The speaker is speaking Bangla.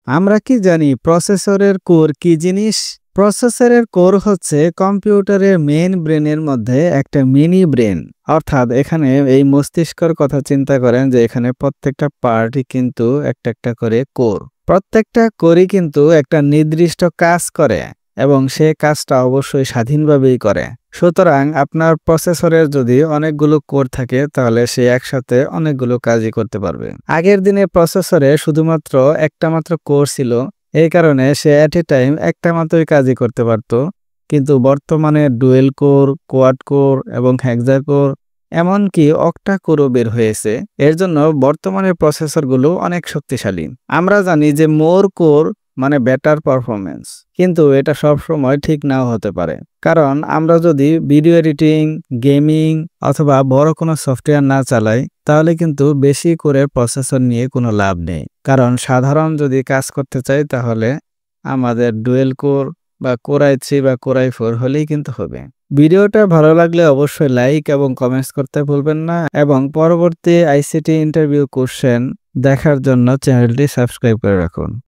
আমরা কি জানি প্রসেসরের কোর কি জিনিস? প্রসেসরের কোর হচ্ছে কম্পিউটারের মেইন ব্রেনের মধ্যে একটা মিনি ব্রেন। অর্থাৎ এখানে এই মস্তিষ্কের কথা চিন্তা করেন যে এখানে প্রত্যেকটা পার্টই কিন্তু একটা একটা করে কোর। প্রত্যেকটা কোরই কিন্তু একটা নির্দিষ্ট কাজ করে এবং সে কাজটা অবশ্যই স্বাধীনভাবেই করে। সুতরাং আপনার প্রসেসরের যদি অনেকগুলো কোর থাকে তাহলে সে একসাথে অনেকগুলো কাজই করতে পারবে। আগের দিনে প্রসেসরে শুধুমাত্র একটা মাত্র কোর ছিল, এই কারণে সে এট এ টাইম একটা মাত্রই কাজই করতে পারত। কিন্তু বর্তমানে ডুয়েল কোর, কোয়াড কোর এবং হেক্সা কোর এমনকি অক্টা কোরও বের হয়েছে। এর জন্য বর্তমানে প্রসেসরগুলো অনেক শক্তিশালী। আমরা জানি যে মোর কোর মানে বেটার পারফরমেন্স, কিন্তু এটা সবসময় ঠিক নাও হতে পারে। কারণ আমরা যদি ভিডিও এডিটিং, গেমিং অথবা বড় কোনো সফটওয়্যার না চালাই তাহলে কিন্তু বেশি করে প্রসেসর নিয়ে কোনো লাভ নেই। কারণ সাধারণ যদি কাজ করতে চাই তাহলে আমাদের ডুয়েল কোর বা কোর i3 বা কোর i4 হলেই কিন্তু হবে। ভিডিওটা ভালো লাগলে অবশ্যই লাইক এবং কমেন্টস করতে ভুলবেন না এবং পরবর্তী আইসিটি ইন্টারভিউ কোশ্চেন দেখার জন্য চ্যানেলটি সাবস্ক্রাইব করে রাখুন।